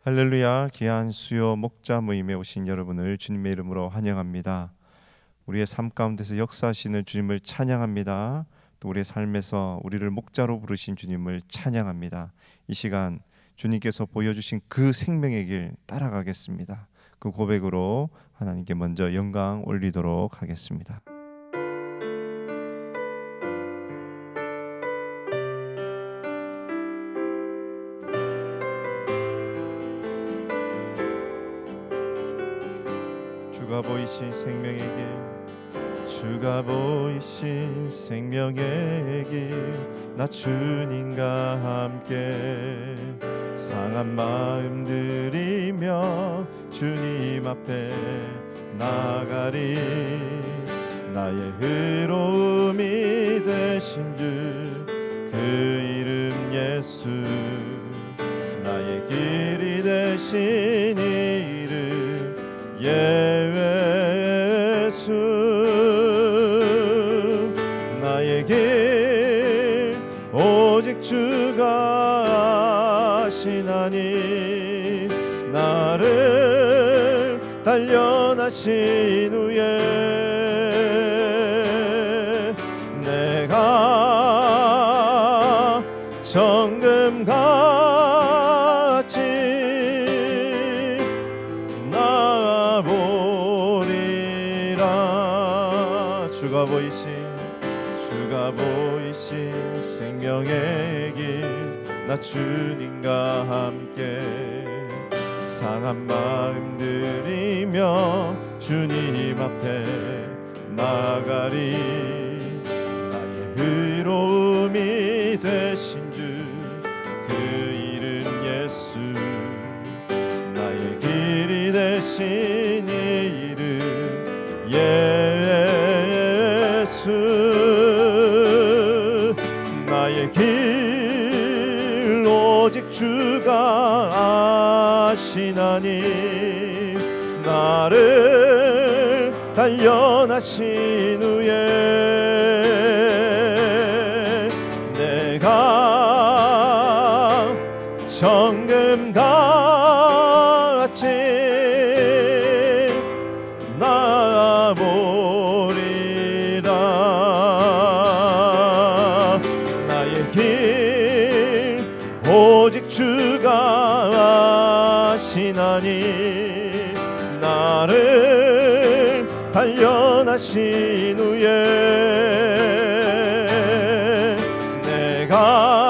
할렐루야. 귀한 수요 목자 모임에 오신 여러분을 주님의 이름으로 환영합니다. 우리의 삶 가운데서 역사하시는 주님을 찬양합니다. 또 우리의 삶에서 우리를 목자로 부르신 주님을 찬양합니다. 이 시간 주님께서 보여주신 그 생명의 길 따라가겠습니다. 그 고백으로 하나님께 먼저 영광 올리도록 하겠습니다. 주가 보이신 생명의 길, 주가 보이신 생명의 길, 나 주님과 함께 상한 마음 들이며 주님 앞에 나가리. 나의 의로움이 되신 주 그 이름 예수, 나의 길이 되신 이름 예수. 나의 길 오직 주가 아시나니, 나를 단련하신 후에 내가 정금같이 나아보리라. 주가 보이신 생명의 길, 나 주님과 함께 상한 마음 들이며 주님 앞에 나가리. 나의 의로움이 되신 주 그 이름 예수, 나의 길이 되신 이름 예수. 나의 길 오직 주가 아시나니, 나를 단련하신 후에 내가 정금같이 나아보리라. 나의 길 오직 주가 아시나니, 나를 단련하신 후에 내가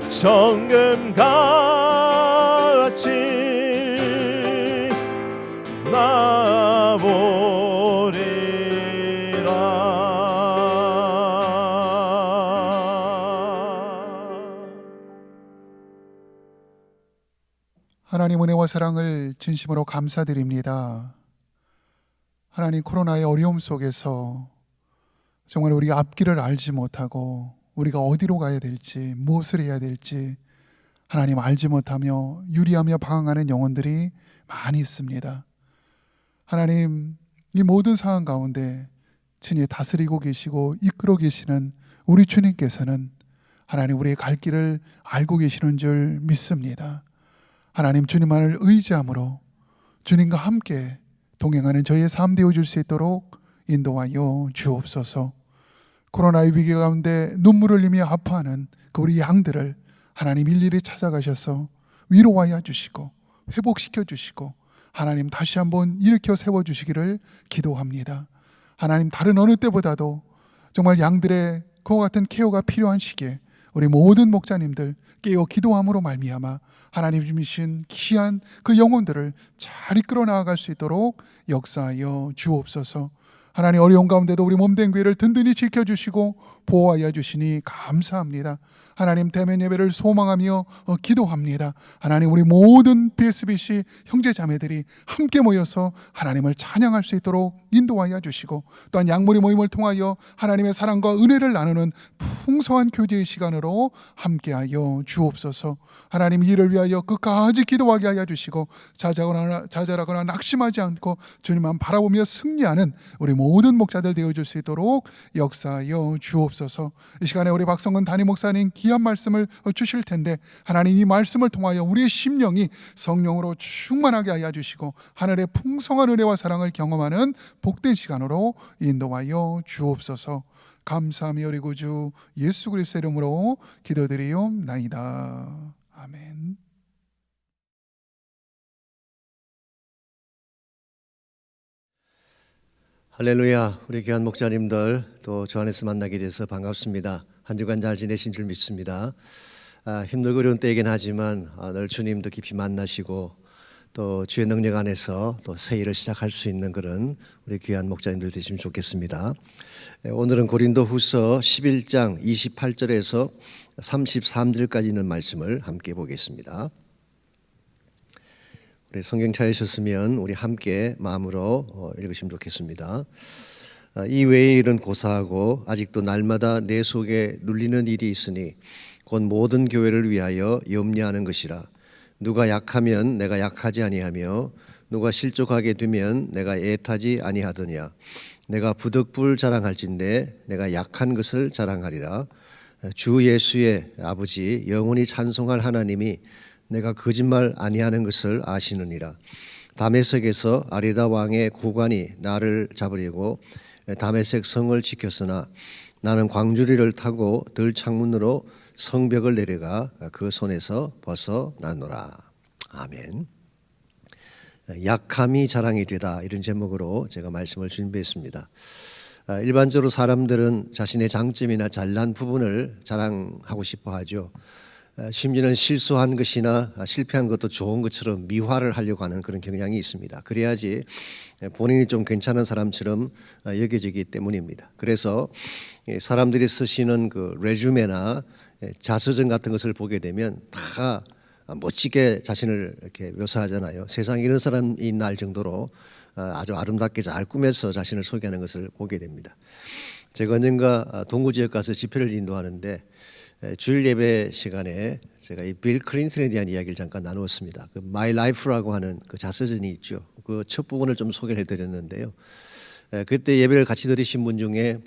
정금같이 나아보리라. 하나님 은혜와 사랑을 진심으로 감사드립니다. 하나님, 코로나의 어려움 속에서 정말 우리가 앞길을 알지 못하고 우리가 어디로 가야 될지, 무엇을 해야 될지 하나님 알지 못하며 유리하며 방황하는 영혼들이 많이 있습니다. 하나님, 이 모든 상황 가운데 친히 다스리고 계시고 이끌어 계시는 우리 주님께서는 하나님 우리의 갈 길을 알고 계시는 줄 믿습니다. 하나님, 주님만을 의지함으로 주님과 함께 동행하는 저희의 삶 되어줄 수 있도록 인도하여 주옵소서. 코로나의 위기 가운데 눈물을 흘리며 아파하는 그 우리 양들을 하나님 일일이 찾아가셔서 위로하여 주시고 회복시켜 주시고 하나님 다시 한번 일으켜 세워주시기를 기도합니다. 하나님, 다른 어느 때보다도 정말 양들의 그와 같은 케어가 필요한 시기에 우리 모든 목자님들 깨어 기도함으로 말미암아 하나님 주신 귀한 그 영혼들을 잘 이끌어 나아갈 수 있도록 역사하여 주옵소서. 하나님, 어려운 가운데도 우리 몸된 교회를 든든히 지켜주시고 보호하여 주시니 감사합니다. 하나님, 대면 예배를 소망하며 기도합니다. 하나님, 우리 모든 BSBC 형제자매들이 함께 모여서 하나님을 찬양할 수 있도록 인도하여 주시고, 또한 양무리 모임을 통하여 하나님의 사랑과 은혜를 나누는 풍성한 교제의 시간으로 함께하여 주옵소서. 하나님, 이를 위하여 끝까지 기도하게 하여 주시고 좌절하거나 낙심하지 않고 주님만 바라보며 승리하는 우리 모든 목자들 되어줄 수 있도록 역사하여 주옵소서. 주옵소서. 이 시간에 우리 박성근 담임 목사님 귀한 말씀을 주실 텐데 하나님 이 말씀을 통하여 우리의 심령이 성령으로 충만하게 하여 주시고 하늘의 풍성한 은혜와 사랑을 경험하는 복된 시간으로 인도하여 주옵소서. 감사하며 우리 구주 예수 그리스도의 이름으로 기도드리옵나이다. 아멘. 할렐루야. 우리 귀한 목자님들 또 주 안에서 만나게 돼서 반갑습니다. 한 주간 잘 지내신 줄 믿습니다. 힘들고 어려운 때이긴 하지만 늘 주님도 깊이 만나시고 또 주의 능력 안에서 또 새 일을 시작할 수 있는 그런 우리 귀한 목자님들 되시면 좋겠습니다. 오늘은 고린도후서 11장 28절에서 33절까지 있는 말씀을 함께 보겠습니다. 우리 성경 찾으셨으면 우리 함께 마음으로 읽으시면 좋겠습니다. 이 외의 일은 고사하고 아직도 날마다 내 속에 눌리는 일이 있으니 곧 모든 교회를 위하여 염려하는 것이라. 누가 약하면 내가 약하지 아니하며 누가 실족하게 되면 내가 애타지 아니하더냐. 내가 부득불 자랑할진대 내가 약한 것을 자랑하리라. 주 예수의 아버지 영원히 찬송할 하나님이 내가 거짓말 아니하는 것을 아시느니라. 다메섹에서 아리다 왕의 고관이 나를 잡으려고 다메섹 성을 지켰으나 나는 광주리를 타고 들 창문으로 성벽을 내려가 그 손에서 벗어나노라. 아멘. 약함이 자랑이 되다, 이런 제목으로 제가 말씀을 준비했습니다. 일반적으로 사람들은 자신의 장점이나 잘난 부분을 자랑하고 싶어 하죠. 심지어는 실수한 것이나 실패한 것도 좋은 것처럼 미화를 하려고 하는 그런 경향이 있습니다. 그래야지 본인이 좀 괜찮은 사람처럼 여겨지기 때문입니다. 그래서 사람들이 쓰시는 그 레주메나 자서전 같은 것을 보게 되면 다 멋지게 자신을 이렇게 묘사하잖아요. 세상에 이런 사람이 있나 할 정도로 아주 아름답게 잘 꾸며서 자신을 소개하는 것을 보게 됩니다. 제가 언젠가 동구 지역 가서 집회를 인도하는데 주일 예배 시간에 제가 이 빌 클린턴에 대한 이야기를 잠깐 나누었습니다. 그 My Life라고 하는 그 자서전이 있죠. 그 첫 부분을 좀 소개를 해드렸는데요. 그때 예배를 같이 들으신 분 중에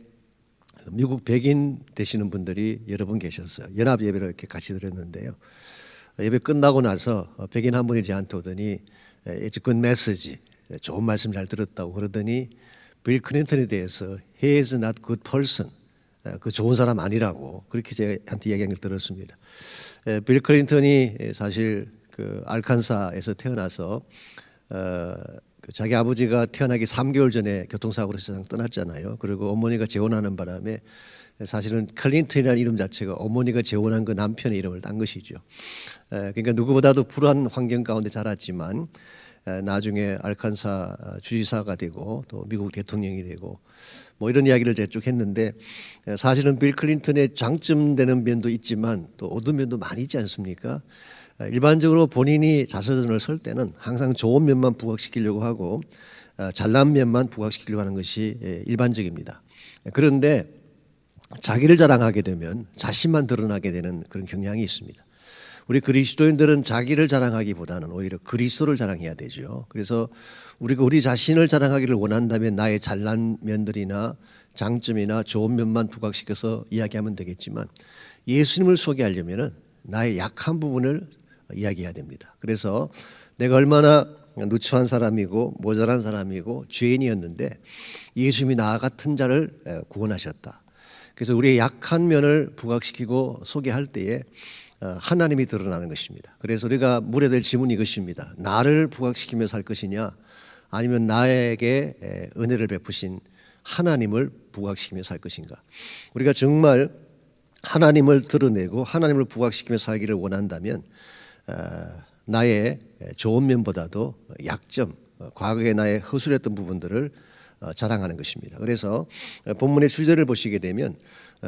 미국 백인 되시는 분들이 여러 분 계셨어요. 연합 예배를 이렇게 같이 들었는데요. 예배 끝나고 나서 백인 한 분이 저한테 오더니 It's a good message, 좋은 말씀 잘 들었다고 그러더니 빌 클린턴에 대해서 He is not good person, 그 좋은 사람 아니라고 그렇게 저한테 이야기한 걸 들었습니다. 빌 클린턴이 사실 그 알칸사에서 태어나서 자기 아버지가 태어나기 3개월 전에 교통사고로 세상 떠났잖아요. 그리고 어머니가 재혼하는 바람에 사실은 클린턴이라는 이름 자체가 어머니가 재혼한 그 남편의 이름을 딴 것이죠. 그러니까 누구보다도 불우한 환경 가운데 자랐지만 나중에 알칸사 주지사가 되고 또 미국 대통령이 되고 뭐 이런 이야기를 제가 쭉 했는데 사실은 빌 클린턴의 장점되는 면도 있지만 또 어두운 면도 많이 있지 않습니까? 일반적으로 본인이 자서전을 쓸 때는 항상 좋은 면만 부각시키려고 하고 잘난 면만 부각시키려고 하는 것이 일반적입니다. 그런데 자기를 자랑하게 되면 자신만 드러나게 되는 그런 경향이 있습니다. 우리 그리스도인들은 자기를 자랑하기보다는 오히려 그리스도를 자랑해야 되죠. 그래서 우리가 우리 자신을 자랑하기를 원한다면 나의 잘난 면들이나 장점이나 좋은 면만 부각시켜서 이야기하면 되겠지만 예수님을 소개하려면 나의 약한 부분을 이야기해야 됩니다. 그래서 내가 얼마나 누추한 사람이고 모자란 사람이고 죄인이었는데 예수님이 나 같은 자를 구원하셨다. 그래서 우리의 약한 면을 부각시키고 소개할 때에 하나님이 드러나는 것입니다. 그래서 우리가 물어야 될 질문이 이것입니다. 나를 부각시키며 살 것이냐 아니면 나에게 은혜를 베푸신 하나님을 부각시키며 살 것인가. 우리가 정말 하나님을 드러내고 하나님을 부각시키며 살기를 원한다면 나의 좋은 면보다도 약점, 과거에 나의 허술했던 부분들을 자랑하는 것입니다. 그래서 본문의 주제를 보시게 되면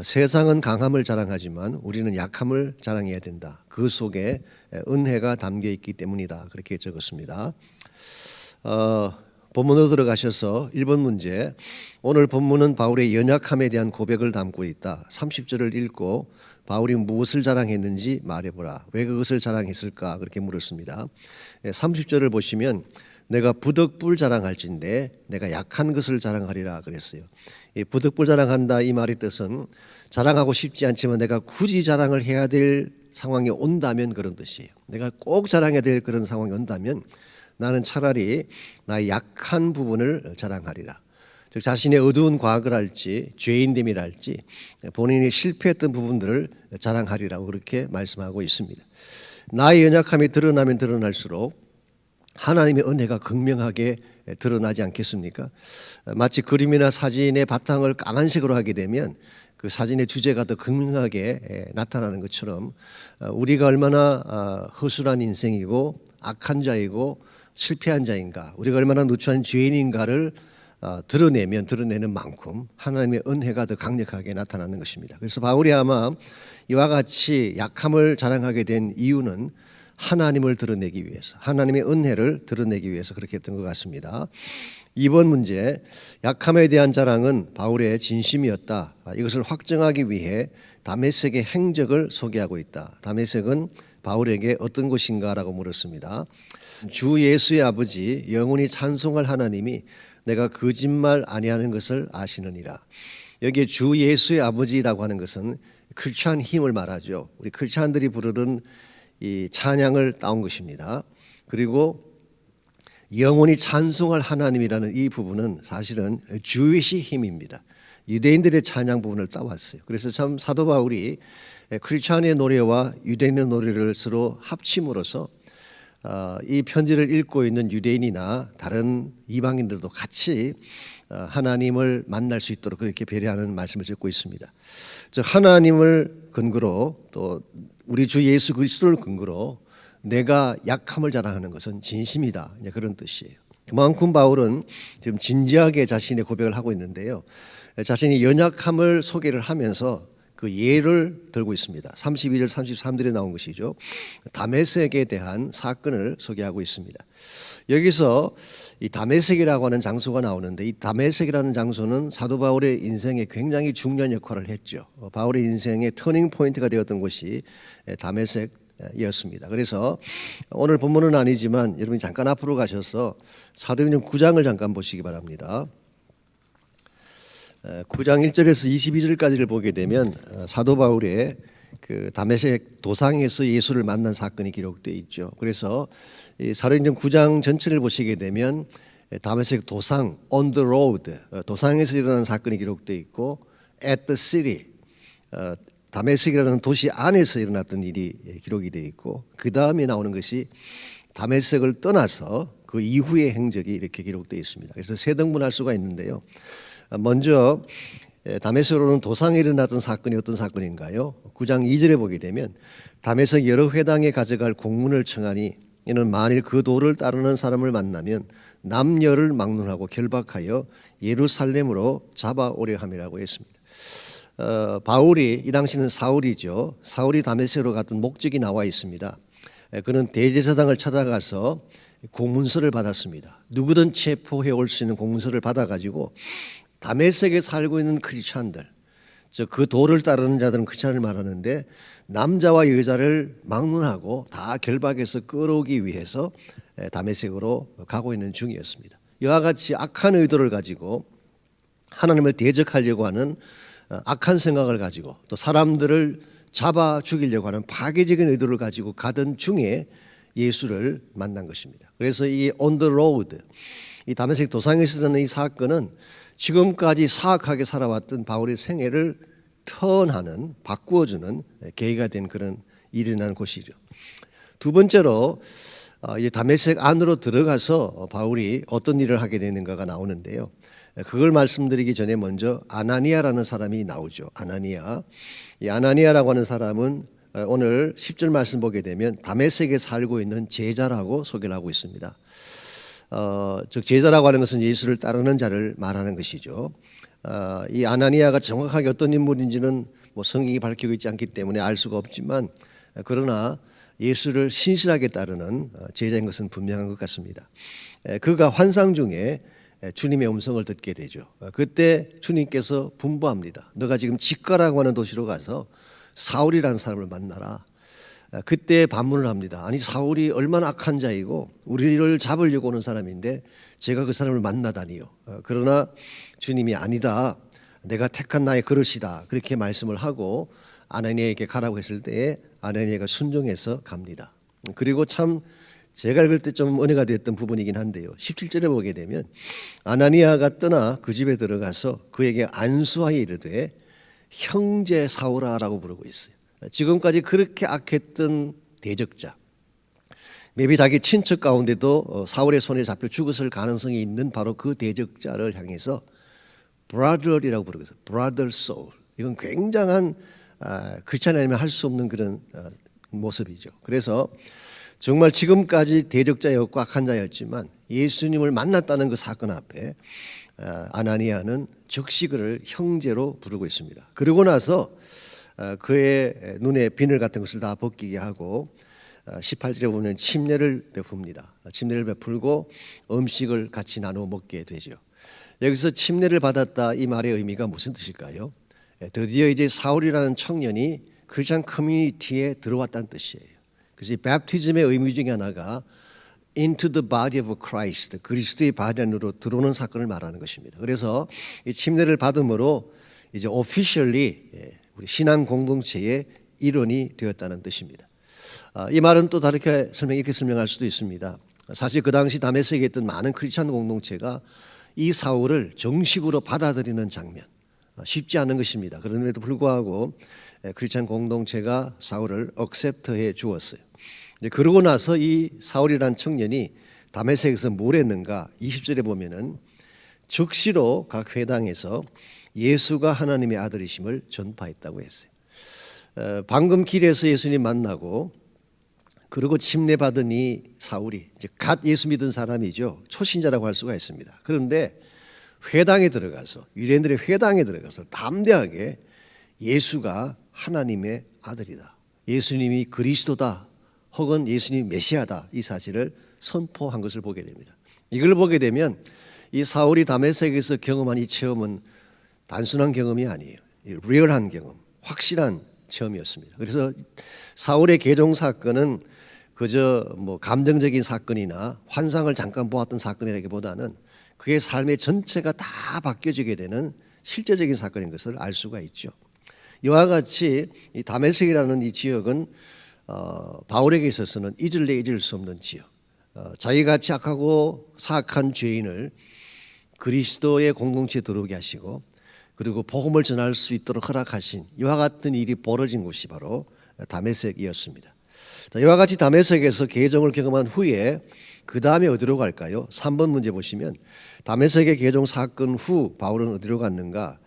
세상은 강함을 자랑하지만 우리는 약함을 자랑해야 된다. 그 속에 은혜가 담겨 있기 때문이다. 그렇게 적었습니다. 본문으로 들어가셔서 1번 문제. 오늘 본문은 바울의 연약함에 대한 고백을 담고 있다. 30절을 읽고 바울이 무엇을 자랑했는지 말해보라. 왜 그것을 자랑했을까? 그렇게 물었습니다. 30절을 보시면 내가 부득불 자랑할진대 내가 약한 것을 자랑하리라 그랬어요. 이 부득불 자랑한다 이 말의 뜻은 자랑하고 싶지 않지만 내가 굳이 자랑을 해야 될 상황이 온다면 그런 뜻이에요. 내가 꼭 자랑해야 될 그런 상황이 온다면 나는 차라리 나의 약한 부분을 자랑하리라. 즉 자신의 어두운 과거를 할지 죄인됨이라 할지 본인이 실패했던 부분들을 자랑하리라고 그렇게 말씀하고 있습니다. 나의 연약함이 드러나면 드러날수록 하나님의 은혜가 극명하게 드러나지 않겠습니까? 마치 그림이나 사진의 바탕을 까만색으로 하게 되면 그 사진의 주제가 더 극명하게 나타나는 것처럼 우리가 얼마나 허술한 인생이고 악한 자이고 실패한 자인가, 우리가 얼마나 누추한 죄인인가를 드러내는 만큼 하나님의 은혜가 더 강력하게 나타나는 것입니다. 그래서 바울이 아마 이와 같이 약함을 자랑하게 된 이유는 하나님을 드러내기 위해서, 하나님의 은혜를 드러내기 위해서 그렇게 했던 것 같습니다. 2번 문제, 약함에 대한 자랑은 바울의 진심이었다. 이것을 확정하기 위해 다메섹의 행적을 소개하고 있다. 다메섹은 바울에게 어떤 곳인가라고 물었습니다. 주 예수의 아버지 영원히 찬송할 하나님이 내가 거짓말 아니하는 것을 아시느니라. 여기에 주 예수의 아버지라고 하는 것은 크리스찬 힘을 말하죠. 우리 크리스찬들이 부르는 이 찬양을 따온 것입니다. 그리고 영원히 찬송할 하나님이라는 이 부분은 사실은 주이시 힘입니다. 유대인들의 찬양 부분을 따왔어요. 그래서 참 사도 바울이 크리스찬의 노래와 유대인의 노래를 서로 합침으로써 이 편지를 읽고 있는 유대인이나 다른 이방인들도 같이 하나님을 만날 수 있도록 그렇게 배려하는 말씀을 듣고 있습니다. 즉 하나님을 근거로 또 우리 주 예수 그리스도를 근거로 내가 약함을 자랑하는 것은 진심이다, 그런 뜻이에요. 그만큼 바울은 지금 진지하게 자신의 고백을 하고 있는데요. 자신이 연약함을 소개를 하면서 그 예를 들고 있습니다. 32절 33절에 나온 것이죠. 다메섹에 대한 사건을 소개하고 있습니다. 여기서 이 다메섹이라고 하는 장소가 나오는데 이 다메섹이라는 장소는 사도 바울의 인생에 굉장히 중요한 역할을 했죠. 바울의 인생의 터닝 포인트가 되었던 곳이 다메섹이었습니다. 그래서 오늘 본문은 아니지만 여러분이 잠깐 앞으로 가셔서 사도행전 9장을 잠깐 보시기 바랍니다. 9장 1절에서 22절까지를 보게 되면 사도 바울의 그 다메섹 도상에서 예수를 만난 사건이 기록되어 있죠. 그래서 이 사도행전 9장 전체를 보시게 되면 다메섹 도상 on the road 도상에서 일어난 사건이 기록되어 있고 at the city 다메섹이라는 도시 안에서 일어났던 일이 기록이 되어 있고 그 다음에 나오는 것이 다메섹을 떠나서 그 이후의 행적이 이렇게 기록되어 있습니다. 그래서 세 등분할 수가 있는데요. 먼저 다메섹으로는 도상에 일어났던 사건이 어떤 사건인가요? 9장 2절에 보게 되면 다메섹 여러 회당에 가져갈 공문을 청하니 이는 만일 그 도를 따르는 사람을 만나면 남녀를 막론하고 결박하여 예루살렘으로 잡아오려 함이라고 했습니다. 바울이 이 당시는 사울이죠. 사울이 다메섹으로 갔던 목적이 나와 있습니다. 그는 대제사장을 찾아가서 공문서를 받았습니다. 누구든 체포해 올 수 있는 공문서를 받아가지고 다메섹에 살고 있는 크리스찬들, 즉 그 도를 따르는 자들은 크리스찬을 말하는데 남자와 여자를 막론하고 다 결박해서 끌어오기 위해서 다메섹으로 가고 있는 중이었습니다. 이와 같이 악한 의도를 가지고 하나님을 대적하려고 하는 악한 생각을 가지고 또 사람들을 잡아 죽이려고 하는 파괴적인 의도를 가지고 가던 중에 예수를 만난 것입니다. 그래서 이 on the road, 이 다메섹 도상에서 일어난 이 사건은 지금까지 사악하게 살아왔던 바울의 생애를 턴하는, 바꾸어주는 계기가 된 그런 일이 일어나는 곳이죠. 두 번째로 이 다메섹 안으로 들어가서 바울이 어떤 일을 하게 되는가가 나오는데요. 그걸 말씀드리기 전에 먼저 아나니아라는 사람이 나오죠. 아나니아. 이 아나니아라고 하는 사람은 오늘 10절 말씀 보게 되면 다메섹에 살고 있는 제자라고 소개를 하고 있습니다. 즉 제자라고 하는 것은 예수를 따르는 자를 말하는 것이죠. 이 아나니아가 정확하게 어떤 인물인지는 뭐 성경이 밝히고 있지 않기 때문에 알 수가 없지만 그러나 예수를 신실하게 따르는 제자인 것은 분명한 것 같습니다. 그가 환상 중에 주님의 음성을 듣게 되죠. 그때 주님께서 분부합니다. 너가 지금 직가라고 하는 도시로 가서 사울이라는 사람을 만나라. 그때 반문을 합니다. 아니 사울이 얼마나 악한 자이고 우리를 잡으려고 오는 사람인데 제가 그 사람을 만나다니요. 그러나 주님이 아니다. 내가 택한 나의 그릇이다. 그렇게 말씀을 하고 아나니아에게 가라고 했을 때에 아나니아가 순종해서 갑니다. 그리고 참 제가 읽을 때 좀 은혜가 되었던 부분이긴 한데요. 17절에 보게 되면 아나니아가 떠나 그 집에 들어가서 그에게 안수하여 이르되 형제 사울아라고 부르고 있어요. 지금까지 그렇게 악했던 대적자, maybe 자기 친척 가운데도 사울의 손에 잡혀 죽었을 가능성이 있는 바로 그 대적자를 향해서 brother이라고 부르고 있어요. brother Saul. 이건 굉장한 크리스찬 아니면 할 수 없는 그런 모습이죠. 그래서 정말 지금까지 대적자였고 악한 자였지만 예수님을 만났다는 그 사건 앞에 아나니아는 즉시 그를 형제로 부르고 있습니다. 그러고 나서 그의 눈에 비늘 같은 것을 다 벗기게 하고 18절에 보면 침례를 베풉니다. 침례를 베풀고 음식을 같이 나누어 먹게 되죠. 여기서 침례를 받았다 이 말의 의미가 무슨 뜻일까요? 드디어 이제 사울이라는 청년이 크리스천 커뮤니티에 들어왔다는 뜻이에요. 그래서 이 베프티즘의 의미 중에 하나가 into the body of Christ, 그리스도의 바디 안으로 들어오는 사건을 말하는 것입니다. 그래서 이 침례를 받음으로 이제 officially 우리 신앙 공동체의 일원이 되었다는 뜻입니다. 이 말은 또 다르게 이렇게 설명할 수도 있습니다. 사실 그 당시 다메섹에 있던 많은 크리스천 공동체가 이 사울을 정식으로 받아들이는 장면 쉽지 않은 것입니다. 그럼에도 불구하고 크리스천 공동체가 사울을 억셉트해 주었어요. 그러고 나서 이 사울이라는 청년이 다메섹에서 뭘 했는가? 20절에 보면은 즉시로 각 회당에서 예수가 하나님의 아들이심을 전파했다고 했어요. 방금 길에서 예수님 만나고 그리고 침례 받은 이 사울이 이제 갓 예수 믿은 사람이죠. 초신자라고 할 수가 있습니다. 그런데 회당에 들어가서 유대인들의 회당에 들어가서 담대하게 예수가 하나님의 아들이다. 예수님이 그리스도다. 혹은 예수님이 메시아다. 이 사실을 선포한 것을 보게 됩니다. 이걸 보게 되면 이 사울이 다메섹에서 경험한 이 체험은 단순한 경험이 아니에요. 리얼한 경험, 확실한 체험이었습니다. 그래서 사울의 개종 사건은 그저 뭐 감정적인 사건이나 환상을 잠깐 보았던 사건이라기보다는 그의 삶의 전체가 다 바뀌어지게 되는 실제적인 사건인 것을 알 수가 있죠. 이와 같이 이 다메섹이라는 이 지역은 바울에게 있어서는 잊을 수 없는 지역. 자기같이 악하고 사악한 죄인을 그리스도의 공동체에 들어오게 하시고 그리고 복음을 전할 수 있도록 허락하신 이와 같은 일이 벌어진 곳이 바로 다메섹이었습니다. 자, 이와 같이 다메섹에서 개종을 경험한 후에 그 다음에 어디로 갈까요? 3번 문제 보시면 다메섹의 개종 사건 후 바울은 어디로 갔는가?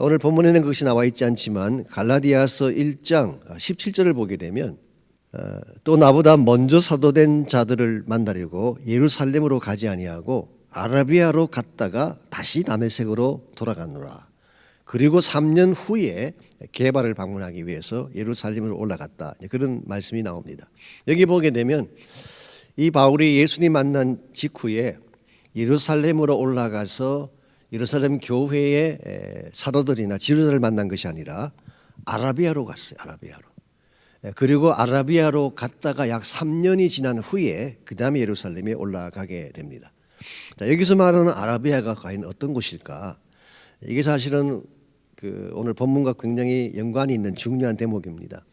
오늘 본문에는 그것이 나와 있지 않지만 갈라디아서 1장 17절을 보게 되면 또 나보다 먼저 사도된 자들을 만나려고 예루살렘으로 가지 아니하고 아라비아로 갔다가 다시 다메섹으로 돌아가노라. 그리고 3년 후에 게바를 방문하기 위해서 예루살렘으로 올라갔다. 그런 말씀이 나옵니다. 여기 보게 되면 이 바울이 예수님 만난 직후에 예루살렘으로 올라가서 예루살렘 교회의 사도들이나 지도자를 만난 것이 아니라 아라비아로 갔어요. 아라비아로. 그리고 아라비아로 갔다가 약 3년이 지난 후에 그 다음에 예루살렘에 올라가게 됩니다. 자, 여기서 말하는 아라비아가 과연 어떤 곳일까? 이게 사실은 오늘 본문과 굉장히 연관이 있는 중요한 대목입니다.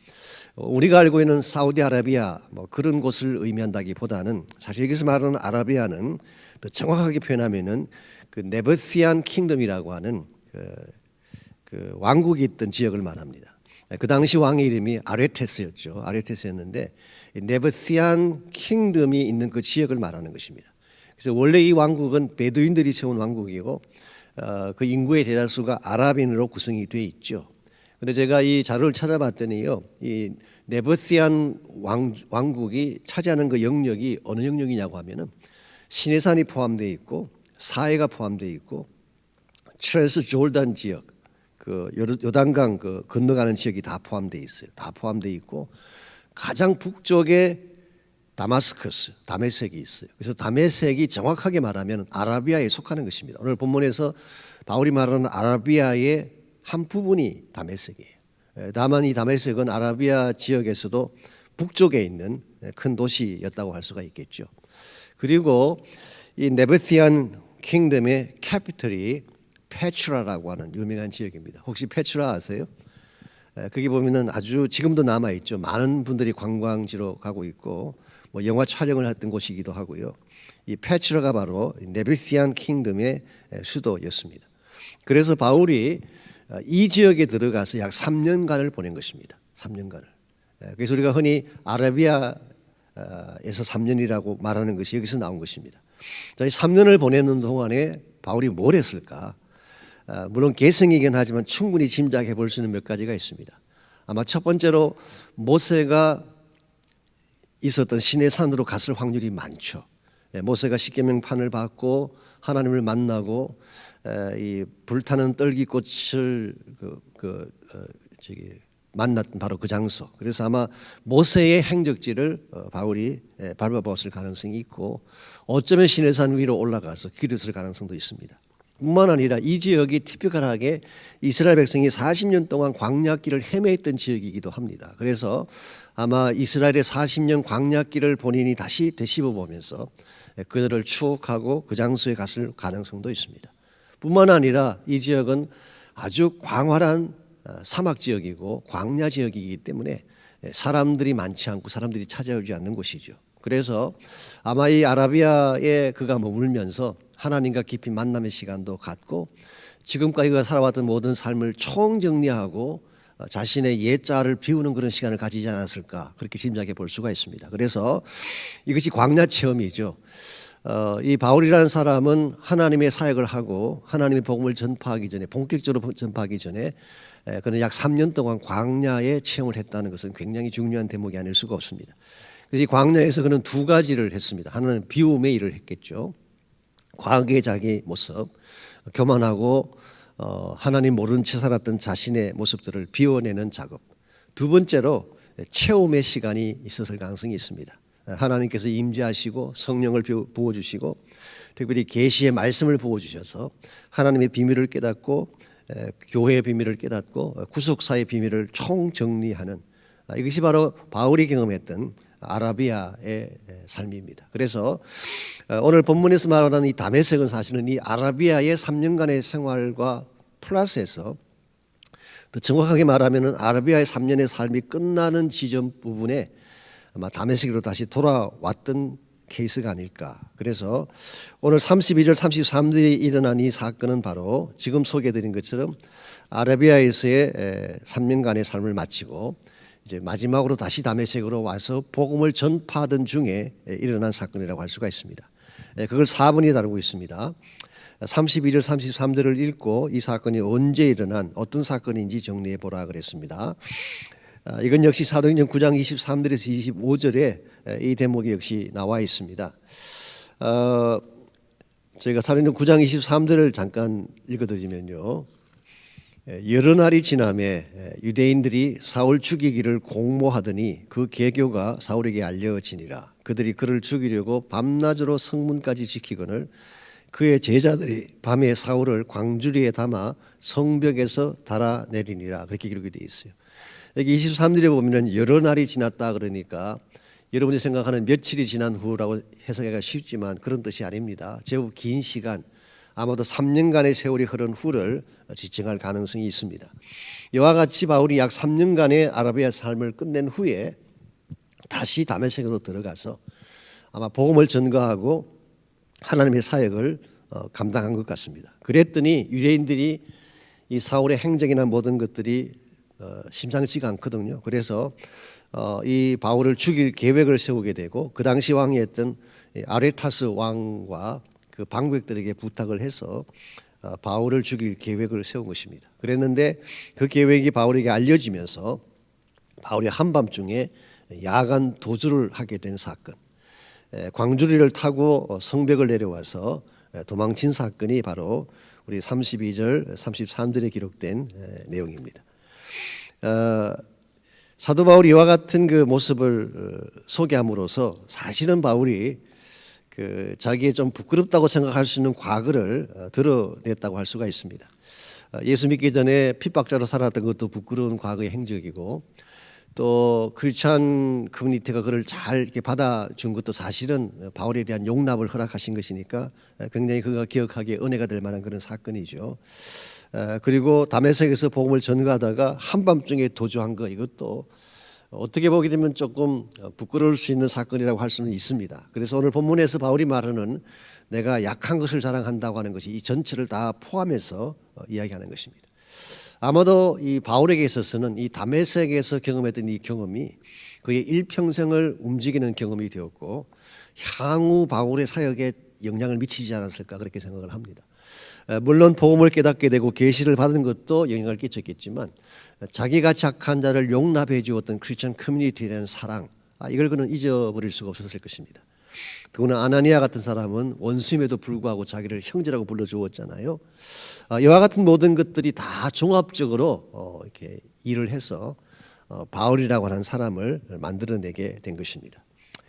우리가 알고 있는 사우디아라비아 뭐 그런 곳을 의미한다기보다는 사실 여기서 말하는 아라비아는 더 정확하게 표현하면은 그 네버시안 킹덤이라고 하는 그 왕국이 있던 지역을 말합니다. 그 당시 왕의 이름이 아레테스였죠. 아레테스였는데 네버시안 킹덤이 있는 그 지역을 말하는 것입니다. 그래서 원래 이 왕국은 베두인들이 세운 왕국이고 그 인구의 대다수가 아랍인으로 구성이 되어 있죠. 그런데 제가 이 자료를 찾아봤더니요, 이 네버시안 왕국이 차지하는 그 영역이 어느 영역이냐고 하면은 시내산이 포함되어 있고 사해가 포함되어 있고 트랜스 조르단 지역, 그 요단강 그 건너가는 지역이 다 포함되어 있어요. 다 포함되어 있고 가장 북쪽에 다마스커스, 다메섹이 있어요. 그래서 다메섹이 정확하게 말하면 아라비아에 속하는 것입니다. 오늘 본문에서 바울이 말하는 아라비아의 한 부분이 다메섹이에요. 다만 이 다메섹은 아라비아 지역에서도 북쪽에 있는 큰 도시였다고 할 수가 있겠죠. 그리고 이 네버시안 킹덤의 캐피털이 페트라라고 하는 유명한 지역입니다. 혹시 페트라 아세요? 거기 보면은 아주 지금도 남아 있죠. 많은 분들이 관광지로 가고 있고 뭐 영화 촬영을 했던 곳이기도 하고요. 이 페트라가 바로 네비티안 킹덤의 수도였습니다. 그래서 바울이 이 지역에 들어가서 약 3년간을 보낸 것입니다. 3년간을. 그래서 우리가 흔히 아라비아에서 3년이라고 말하는 것이 여기서 나온 것입니다. 자, 이 3년을 보내는 동안에 바울이 뭘 했을까? 물론 개성이긴 하지만 충분히 짐작해 볼 수 있는 몇 가지가 있습니다. 아마 첫 번째로 모세가 있었던 시내산으로 갔을 확률이 많죠. 모세가 십계명판을 받고 하나님을 만나고 이 불타는 떨기꽃을 만났던 바로 그 장소. 그래서 아마 모세의 행적지를 바울이 밟아보았을 가능성이 있고 어쩌면 시내산 위로 올라가서 기도했을 가능성도 있습니다. 뿐만 아니라 이 지역이 티피컬하게 이스라엘 백성이 40년 동안 광야길을 헤매했던 지역이기도 합니다. 그래서 아마 이스라엘의 40년 광야길을 본인이 다시 되씹어 보면서 그들을 추억하고 그 장소에 갔을 가능성도 있습니다. 뿐만 아니라 이 지역은 아주 광활한 사막 지역이고 광야 지역이기 때문에 사람들이 많지 않고 사람들이 찾아오지 않는 곳이죠. 그래서 아마 이 아라비아에 그가 머물면서 하나님과 깊이 만남의 시간도 갖고 지금까지 그가 살아왔던 모든 삶을 총정리하고 자신의 옛자를 비우는 그런 시간을 가지지 않았을까 그렇게 짐작해 볼 수가 있습니다. 그래서 이것이 광야 체험이죠. 이 바울이라는 사람은 하나님의 사역을 하고 하나님의 복음을 전파하기 전에 본격적으로 전파하기 전에 그는 약 3년 동안 광야에 체험을 했다는 것은 굉장히 중요한 대목이 아닐 수가 없습니다. 그래서 이 광야에서 그는 두 가지를 했습니다. 하나는 비움의 일을 했겠죠. 과거의 자기 모습, 교만하고 하나님 모르는 채 살았던 자신의 모습들을 비워내는 작업. 두 번째로 체험의 시간이 있었을 가능성이 있습니다. 하나님께서 임재하시고 성령을 부어주시고 특별히 계시의 말씀을 부어주셔서 하나님의 비밀을 깨닫고 교회의 비밀을 깨닫고 구속사의 비밀을 총정리하는 이것이 바로 바울이 경험했던 아라비아의 삶입니다. 그래서 오늘 본문에서 말하는 이 다메섹은 사실은 이 아라비아의 3년간의 생활과 플러스해서 더 정확하게 말하면 아라비아의 3년의 삶이 끝나는 지점 부분에 아마 다메섹으로 다시 돌아왔던 케이스가 아닐까. 그래서 오늘 32절 33절에 일어난 이 사건은 바로 지금 소개해드린 것처럼 아라비아에서의 3년간의 삶을 마치고 이제 마지막으로 다시 다메섹으로 와서 복음을 전파하던 중에 일어난 사건이라고 할 수가 있습니다. 그걸 4번이 다루고 있습니다. 32절 33절을 읽고 이 사건이 언제 일어난 어떤 사건인지 정리해 보라 그랬습니다. 이건 역시 사도행전 9장 23절에서 25절에 이 대목이 역시 나와 있습니다. 제가 사도행전 9장 23절을 잠깐 읽어드리면요. 여러 날이 지나매 유대인들이 사울 죽이기를 공모하더니 그 계교가 사울에게 알려지니라. 그들이 그를 죽이려고 밤낮으로 성문까지 지키거늘 그의 제자들이 밤에 사울을 광주리에 담아 성벽에서 달아내리니라. 그렇게 기록이 되어 있어요. 여기 23절에 보면 여러 날이 지났다 그러니까 여러분이 생각하는 며칠이 지난 후라고 해석하기가 쉽지만 그런 뜻이 아닙니다. 제법 긴 시간 아마도 3년간의 세월이 흐른 후를 지칭할 가능성이 있습니다. 이와 같이 바울이 약 3년간의 아라비아 삶을 끝낸 후에 다시 다메섹으로 들어가서 아마 복음을 전가하고 하나님의 사역을 감당한 것 같습니다. 그랬더니 유대인들이 이 사울의 행적이나 모든 것들이 심상치가 않거든요. 그래서 이 바울을 죽일 계획을 세우게 되고 그 당시 왕이었던 아레타스 왕과 그 방백들에게 부탁을 해서 바울을 죽일 계획을 세운 것입니다. 그랬는데 그 계획이 바울에게 알려지면서 바울이 한밤중에 야간 도주를 하게 된 사건, 광주리를 타고 성벽을 내려와서 도망친 사건이 바로 우리 32절, 33절에 기록된 내용입니다. 사도 바울이 이와 같은 그 모습을 소개함으로써 사실은 바울이 그 자기의 좀 부끄럽다고 생각할 수 있는 과거를 드러냈다고 할 수가 있습니다. 예수 믿기 전에 핍박자로 살았던 것도 부끄러운 과거의 행적이고 또 크리스찬 커뮤니티가 그를 잘 이렇게 받아준 것도 사실은 바울에 대한 용납을 허락하신 것이니까 굉장히 그가 기억하기에 은혜가 될 만한 그런 사건이죠. 그리고 다메섹에서 복음을 전가하다가 한밤중에 도주한 거, 이것도 어떻게 보게 되면 조금 부끄러울 수 있는 사건이라고 할 수는 있습니다. 그래서 오늘 본문에서 바울이 말하는 내가 약한 것을 자랑한다고 하는 것이 이 전체를 다 포함해서 이야기하는 것입니다. 아마도 이 바울에게 있어서는 이 다메섹에서 경험했던 이 경험이 그의 일평생을 움직이는 경험이 되었고 향후 바울의 사역에 영향을 미치지 않았을까 그렇게 생각을 합니다. 물론 복음을 깨닫게 되고 계시를 받은 것도 영향을 끼쳤겠지만 자기가 착한 자를 용납해 주었던 크리스천 커뮤니티에 대한 사랑, 이걸 그는 잊어버릴 수가 없었을 것입니다. 더구나 아나니아 같은 사람은 원수임에도 불구하고 자기를 형제라고 불러주었잖아요. 이와 같은 모든 것들이 다 종합적으로 이렇게 일을 해서 바울이라고 하는 사람을 만들어내게 된 것입니다.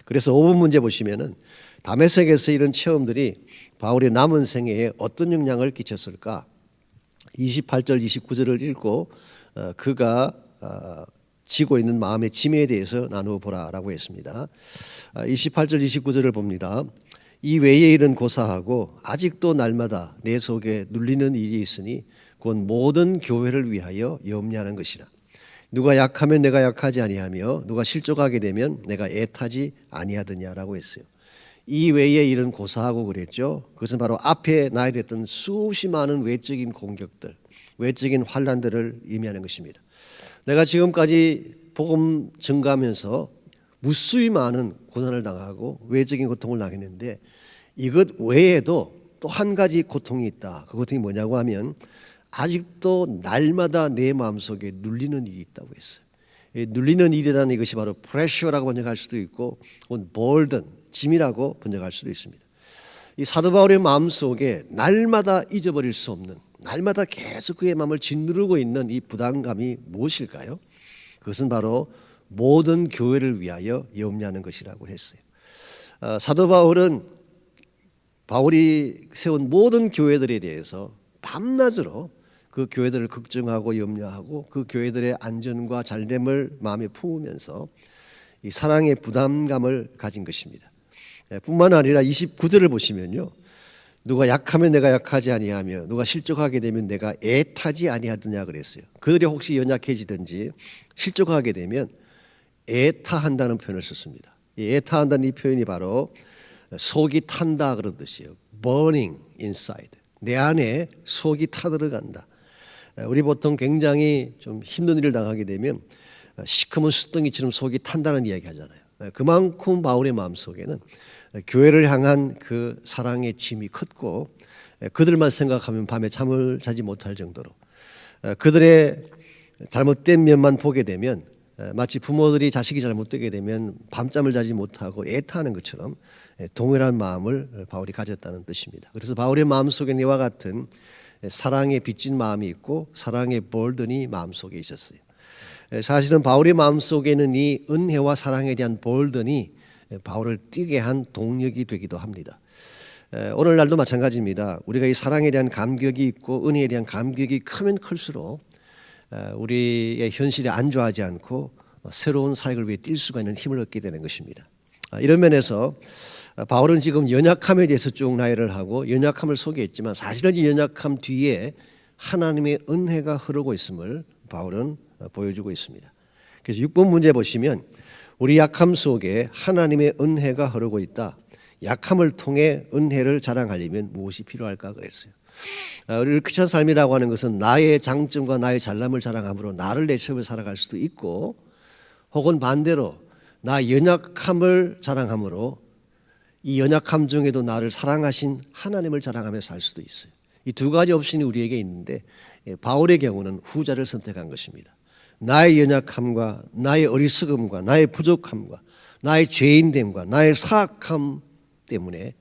그래서 5번 문제 보시면은 다메섹에서 이런 체험들이 바울의 남은 생애에 어떤 영향을 끼쳤을까? 28절 29절을 읽고 그가 지고 있는 마음의 짐에 대해서 나누어 보라라고 했습니다. 28절 29절을 봅니다. 이 외의 일은 고사하고 아직도 날마다 내 속에 눌리는 일이 있으니 곧 모든 교회를 위하여 염려하는 것이라. 누가 약하면 내가 약하지 아니하며 누가 실족하게 되면 내가 애타지 아니하더냐라고 했어요. 이 외의 일은 고사하고 그랬죠. 그것은 바로 앞에 나열했던 수없이 많은 외적인 공격들, 외적인 환난들을 의미하는 것입니다. 내가 지금까지 복음 증가하면서 무수히 많은 고난을 당하고 외적인 고통을 당했는데 이것 외에도 또 한 가지 고통이 있다. 그 고통이 뭐냐고 하면 아직도 날마다 내 마음속에 눌리는 일이 있다고 했어요. 눌리는 일이라는 이것이 바로 프레셔라고 번역할 수도 있고 burden, 짐이라고 번역할 수도 있습니다. 이 사도 바울의 마음속에 날마다 잊어버릴 수 없는, 날마다 계속 그의 마음을 짓누르고 있는 이 부담감이 무엇일까요? 그것은 바로 모든 교회를 위하여 염려하는 것이라고 했어요. 사도 바울은 바울이 세운 모든 교회들에 대해서 밤낮으로 그 교회들을 걱정하고 염려하고 그 교회들의 안전과 잘됨을 마음에 품으면서 이 사랑의 부담감을 가진 것입니다. 뿐만 아니라 29절을 보시면요, 누가 약하면 내가 약하지 아니하며 누가 실족하게 되면 내가 애타지 아니하더냐 그랬어요. 그들이 혹시 연약해지든지 실족하게 되면 애타한다는 표현을 썼습니다. 이 애타한다는 이 표현이 바로 속이 탄다 그런 뜻이에요. burning inside. 내 안에 속이 타들어간다. 우리 보통 굉장히 좀 힘든 일을 당하게 되면 시커먼 숫덩이처럼 속이 탄다는 이야기 하잖아요. 그만큼 바울의 마음속에는 교회를 향한 그 사랑의 짐이 컸고 그들만 생각하면 밤에 잠을 자지 못할 정도로 그들의 잘못된 면만 보게 되면 마치 부모들이 자식이 잘못되게 되면 밤잠을 자지 못하고 애타하는 것처럼 동일한 마음을 바울이 가졌다는 뜻입니다. 그래서 바울의 마음속에는 이와 같은 사랑에 빚진 마음이 있고 사랑의 볼든이 마음속에 있었어요. 사실은 바울의 마음속에는 이 은혜와 사랑에 대한 볼든이 바울을 뛰게 한 동력이 되기도 합니다. 오늘날도 마찬가지입니다. 우리가 이 사랑에 대한 감격이 있고 은혜에 대한 감격이 크면 클수록 우리의 현실에 안주하지 않고 새로운 사역을 위해 뛸 수가 있는 힘을 얻게 되는 것입니다. 이런 면에서 바울은 지금 연약함에 대해서 쭉 나열을 하고 연약함을 소개했지만 사실은 이 연약함 뒤에 하나님의 은혜가 흐르고 있음을 바울은 보여주고 있습니다. 그래서 6번 문제 보시면 우리 약함 속에 하나님의 은혜가 흐르고 있다. 약함을 통해 은혜를 자랑하려면 무엇이 필요할까 그랬어요. 우리 크리스천 삶이라고 하는 것은 나의 장점과 나의 잘남을 자랑함으로 나를 내세워 살아갈 수도 있고 혹은 반대로 나 연약함을 자랑함으로 이 연약함 중에도 나를 사랑하신 하나님을 자랑하며 살 수도 있어요. 이 두 가지 옵션이 우리에게 있는데 바울의 경우는 후자를 선택한 것입니다. 나의 연약함과 나의 어리석음과 나의 부족함과 나의 죄인됨과 나의 사악함 때문에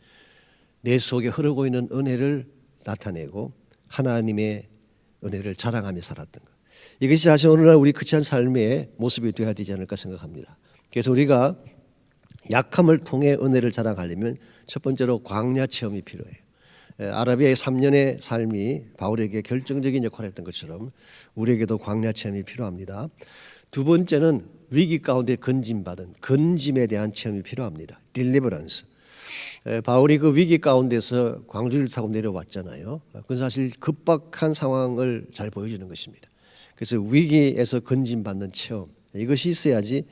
내 속에 흐르고 있는 은혜를 나타내고 하나님의 은혜를 자랑하며 살았던 것. 이것이 사실 오늘날 우리 크리스찬 삶의 모습이 되어야 되지 않을까 생각합니다. 그래서 우리가 약함을 통해 은혜를 자랑하려면 첫 번째로 광야 체험이 필요해요. 아라비아의 3년의 삶이 바울에게 결정적인 역할을 했던 것처럼 우리에게도 광야 체험이 필요합니다. 두 번째는 위기 가운데 건짐받은 건짐에 대한 체험이 필요합니다. 딜리버런스. 바울이 그 위기 가운데서 광주를 타고 내려왔잖아요. 그건 사실 급박한 상황을 잘 보여주는 것입니다. 그래서 위기에서 건짐받는 체험, 이것이 있어야지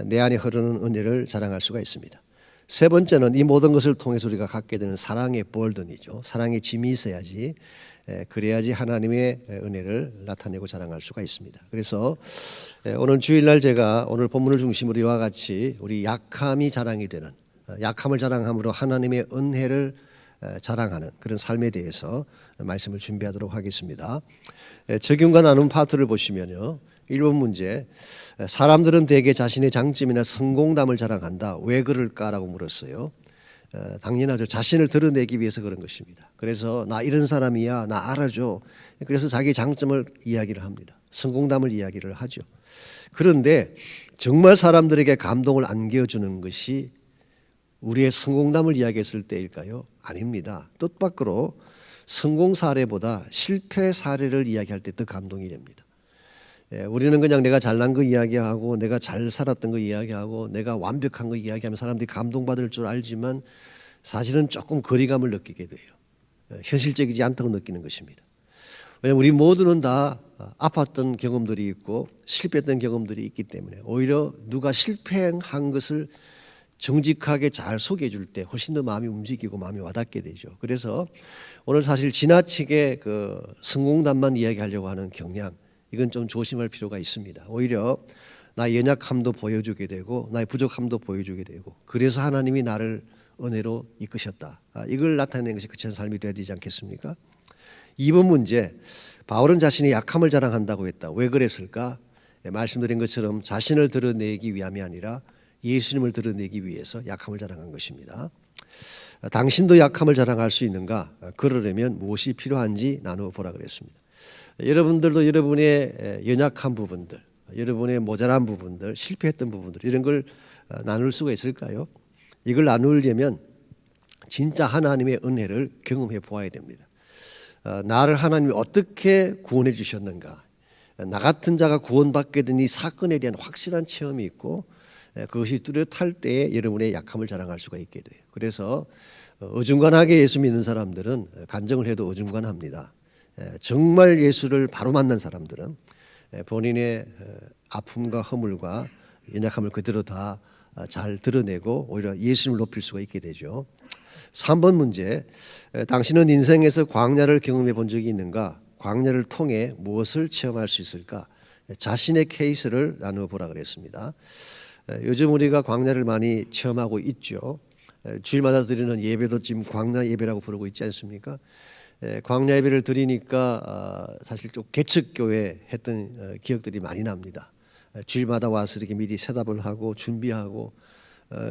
내 안에 흐르는 은혜를 자랑할 수가 있습니다. 세 번째는 이 모든 것을 통해서 우리가 갖게 되는 사랑의 볼든이죠. 사랑의 짐이 있어야지, 그래야지 하나님의 은혜를 나타내고 자랑할 수가 있습니다. 그래서 오늘 주일날 제가 오늘 본문을 중심으로 이와 같이 우리 약함이 자랑이 되는, 약함을 자랑함으로 하나님의 은혜를 자랑하는 그런 삶에 대해서 말씀을 준비하도록 하겠습니다. 적용과 나눔 파트를 보시면요, 1번 문제, 사람들은 대개 자신의 장점이나 성공담을 자랑한다. 왜 그럴까라고 물었어요. 당연하죠. 자신을 드러내기 위해서 그런 것입니다. 그래서 나 이런 사람이야, 나 알아줘. 그래서 자기 장점을 이야기를 합니다. 성공담을 이야기를 하죠. 그런데 정말 사람들에게 감동을 안겨주는 것이 우리의 성공담을 이야기했을 때일까요? 아닙니다. 뜻밖으로 성공 사례보다 실패 사례를 이야기할 때 더 감동이 됩니다. 우리는 그냥 내가 잘난 거 이야기하고 내가 잘 살았던 거 이야기하고 내가 완벽한 거 이야기하면 사람들이 감동받을 줄 알지만 사실은 조금 거리감을 느끼게 돼요. 현실적이지 않다고 느끼는 것입니다. 왜냐하면 우리 모두는 다 아팠던 경험들이 있고 실패했던 경험들이 있기 때문에 오히려 누가 실패한 것을 정직하게 잘 소개해 줄 때 훨씬 더 마음이 움직이고 마음이 와닿게 되죠. 그래서 오늘 사실 지나치게 그 성공담만 이야기하려고 하는 경향, 이건 좀 조심할 필요가 있습니다. 오히려 나의 연약함도 보여주게 되고 나의 부족함도 보여주게 되고 그래서 하나님이 나를 은혜로 이끄셨다. 이걸 나타내는 것이 그런 삶이 되어야 되지 않겠습니까? 2번 문제, 바울은 자신의 약함을 자랑한다고 했다. 왜 그랬을까? 말씀드린 것처럼 자신을 드러내기 위함이 아니라 예수님을 드러내기 위해서 약함을 자랑한 것입니다. 당신도 약함을 자랑할 수 있는가? 그러려면 무엇이 필요한지 나누어 보라 그랬습니다. 여러분들도 여러분의 연약한 부분들, 여러분의 모자란 부분들, 실패했던 부분들 이런 걸 나눌 수가 있을까요? 이걸 나누려면 진짜 하나님의 은혜를 경험해 보아야 됩니다. 나를 하나님이 어떻게 구원해 주셨는가, 나 같은 자가 구원받게 된 이 사건에 대한 확실한 체험이 있고 그것이 뚜렷할 때에 여러분의 약함을 자랑할 수가 있게 돼요. 그래서 어중간하게 예수 믿는 사람들은 간증을 해도 어중간합니다. 정말 예수를 바로 만난 사람들은 본인의 아픔과 허물과 연약함을 그대로 다 잘 드러내고 오히려 예수님을 높일 수가 있게 되죠. 3번 문제, 당신은 인생에서 광야를 경험해 본 적이 있는가? 광야를 통해 무엇을 체험할 수 있을까? 자신의 케이스를 나누어 보라 그랬습니다. 요즘 우리가 광야를 많이 체험하고 있죠. 주일마다 드리는 예배도 지금 광야 예배라고 부르고 있지 않습니까? 광야 예배를 드리니까 사실 좀 개척교회 했던 기억들이 많이 납니다. 주일마다 와서 이렇게 미리 셋업을 하고 준비하고,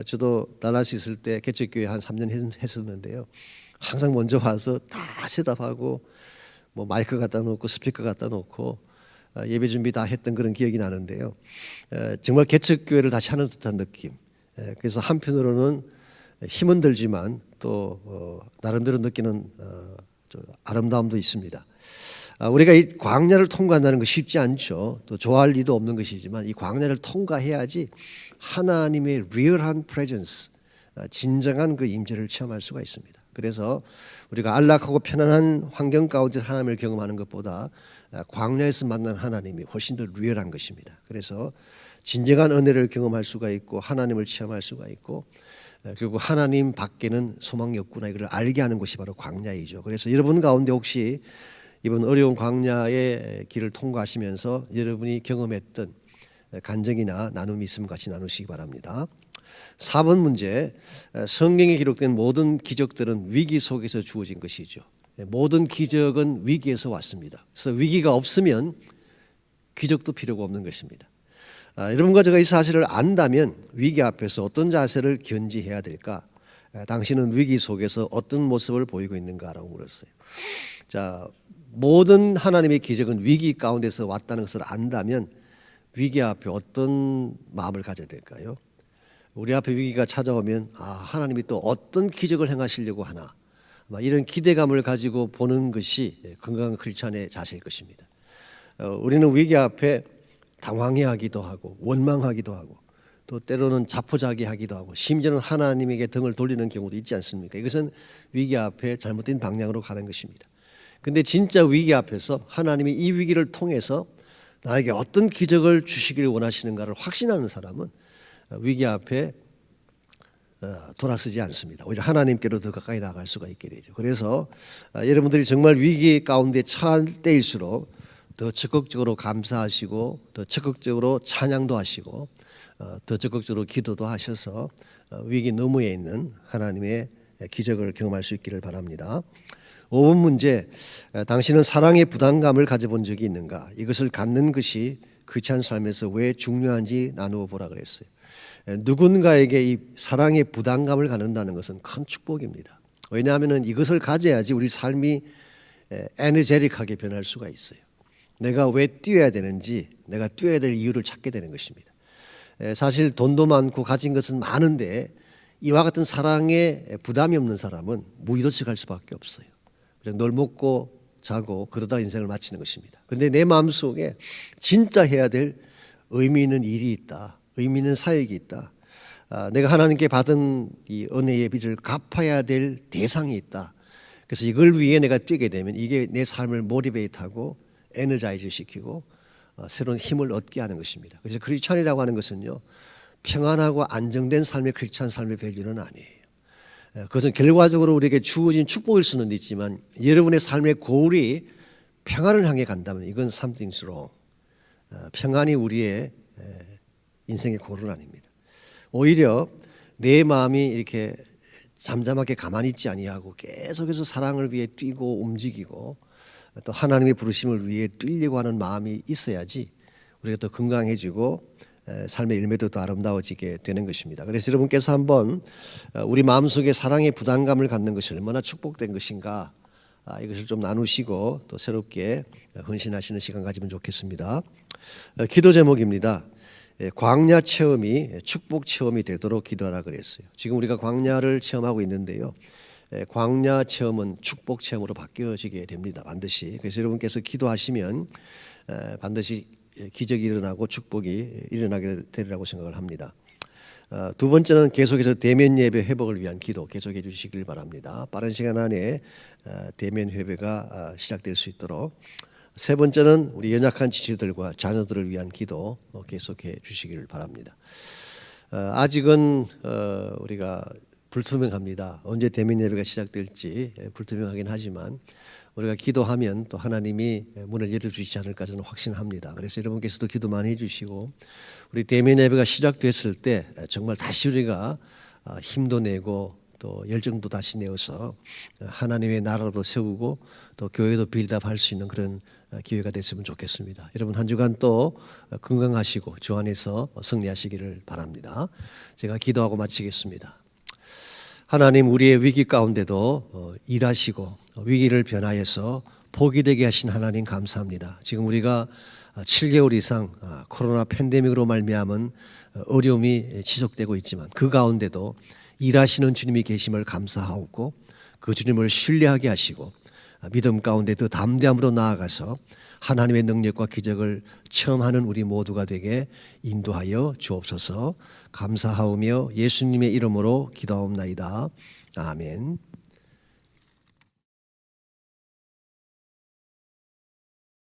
저도 달라스 있을 때 개척교회 한 3년 했었는데요. 항상 먼저 와서 다 셋업하고 뭐 마이크 갖다 놓고 스피커 갖다 놓고 예배 준비 다 했던 그런 기억이 나는데요. 정말 개척교회를 다시 하는 듯한 느낌. 그래서 한편으로는 힘은 들지만 또 나름대로 느끼는 아름다움도 있습니다. 우리가 이 광야를 통과한다는 거 쉽지 않죠. 또 좋아할 리도 없는 것이지만 이 광야를 통과해야지 하나님의 리얼한 프레젠스, 진정한 그 임재를 체험할 수가 있습니다. 그래서 우리가 안락하고 편안한 환경 가운데 하나님을 경험하는 것보다 광야에서 만난 하나님이 훨씬 더 리얼한 것입니다. 그래서 진정한 은혜를 경험할 수가 있고 하나님을 체험할 수가 있고 그리고 하나님 밖에는 소망이 없구나 이걸 알게 하는 것이 바로 광야이죠. 그래서 여러분 가운데 혹시 이번 어려운 광야의 길을 통과하시면서 여러분이 경험했던 간증이나 나눔이 있으면 같이 나누시기 바랍니다. 4번 문제, 성경에 기록된 모든 기적들은 위기 속에서 주어진 것이죠. 모든 기적은 위기에서 왔습니다. 그래서 위기가 없으면 기적도 필요가 없는 것입니다. 여러분과 제가 이 사실을 안다면 위기 앞에서 어떤 자세를 견지해야 될까? 당신은 위기 속에서 어떤 모습을 보이고 있는가라고 물었어요. 자, 모든 하나님의 기적은 위기 가운데서 왔다는 것을 안다면 위기 앞에 어떤 마음을 가져야 될까요? 우리 앞에 위기가 찾아오면 하나님이 또 어떤 기적을 행하시려고 하나, 이런 기대감을 가지고 보는 것이 건강한 크리스찬의 자세일 것입니다. 우리는 위기 앞에 당황해하기도 하고 원망하기도 하고 또 때로는 자포자기하기도 하고 심지어는 하나님에게 등을 돌리는 경우도 있지 않습니까? 이것은 위기 앞에 잘못된 방향으로 가는 것입니다. 근데 진짜 위기 앞에서 하나님이 이 위기를 통해서 나에게 어떤 기적을 주시기를 원하시는가를 확신하는 사람은 위기 앞에 돌아서지 않습니다. 오히려 하나님께로 더 가까이 나갈 수가 있게 되죠. 그래서 여러분들이 정말 위기 가운데 처할 때일수록 더 적극적으로 감사하시고 더 적극적으로 찬양도 하시고 더 적극적으로 기도도 하셔서 위기 너머에 있는 하나님의 기적을 경험할 수 있기를 바랍니다. 5번 문제, 당신은 사랑의 부담감을 가져본 적이 있는가? 이것을 갖는 것이 크리스찬 삶에서 왜 중요한지 나누어 보라 그랬어요. 누군가에게 이 사랑의 부담감을 갖는다는 것은 큰 축복입니다. 왜냐하면 이것을 가져야지 우리 삶이 에너제틱하게 변할 수가 있어요. 내가 왜 뛰어야 되는지, 내가 뛰어야 될 이유를 찾게 되는 것입니다. 사실 돈도 많고 가진 것은 많은데 이와 같은 사랑에 부담이 없는 사람은 무의도치할 수밖에 없어요. 그냥 널 먹고 자고 그러다 인생을 마치는 것입니다. 그런데 내 마음속에 진짜 해야 될 의미 있는 일이 있다. 의미 있는 사역이 있다. 내가 하나님께 받은 이 은혜의 빚을 갚아야 될 대상이 있다. 그래서 이걸 위해 내가 뛰게 되면 이게 내 삶을 모티베이트하고 에너자이즈 시키고 새로운 힘을 얻게 하는 것입니다. 그래서 크리스찬이라고 하는 것은요, 평안하고 안정된 삶의 크리스찬 삶의 밸류는 아니에요. 그것은 결과적으로 우리에게 주어진 축복일 수는 있지만 여러분의 삶의 고울이 평안을 향해 간다면 이건 something's wrong. 평안이 우리의 인생의 고울은 아닙니다. 오히려 내 마음이 이렇게 잠잠하게 가만히 있지 아니하고 계속해서 사랑을 위해 뛰고 움직이고 또 하나님의 부르심을 위해 뛰려고 하는 마음이 있어야지 우리가 더 건강해지고 삶의 열매도 더 아름다워지게 되는 것입니다. 그래서 여러분께서 한번 우리 마음속에 사랑의 부담감을 갖는 것이 얼마나 축복된 것인가 이것을 좀 나누시고 또 새롭게 헌신하시는 시간 가지면 좋겠습니다. 기도 제목입니다. 광야 체험이 축복 체험이 되도록 기도하라 그랬어요. 지금 우리가 광야를 체험하고 있는데요. 광야 체험은 축복 체험으로 바뀌어지게 됩니다. 반드시. 그래서 여러분께서 기도하시면 반드시 기적이 일어나고 축복이 일어나게 되리라고 생각을 합니다. 두 번째는 계속해서 대면 예배 회복을 위한 기도 계속해 주시길 바랍니다. 빠른 시간 안에 대면 예배가 시작될 수 있도록. 세 번째는 우리 연약한 지체들과 자녀들을 위한 기도 계속해 주시길 바랍니다. 아직은 우리가 불투명합니다. 언제 대면 예배가 시작될지 불투명하긴 하지만 우리가 기도하면 또 하나님이 문을 열어주시지 않을까 저는 확신합니다. 그래서 여러분께서도 기도 많이 해주시고 우리 대면 예배가 시작됐을 때 정말 다시 우리가 힘도 내고 또 열정도 다시 내어서 하나님의 나라도 세우고 또 교회도 빌드업할 수 있는 그런 기회가 됐으면 좋겠습니다. 여러분 한 주간 또 건강하시고 주 안에서 승리하시기를 바랍니다. 제가 기도하고 마치겠습니다. 하나님 우리의 위기 가운데도 일하시고 위기를 변화해서 복이 되게 하신 하나님 감사합니다. 지금 우리가 7개월 이상 코로나 팬데믹으로 말미암은 어려움이 지속되고 있지만 그 가운데도 일하시는 주님이 계심을 감사하고 그 주님을 신뢰하게 하시고 믿음 가운데 더 담대함으로 나아가서 하나님의 능력과 기적을 체험하는 우리 모두가 되게 인도하여 주옵소서. 감사하오며 예수님의 이름으로 기도하옵나이다. 아멘.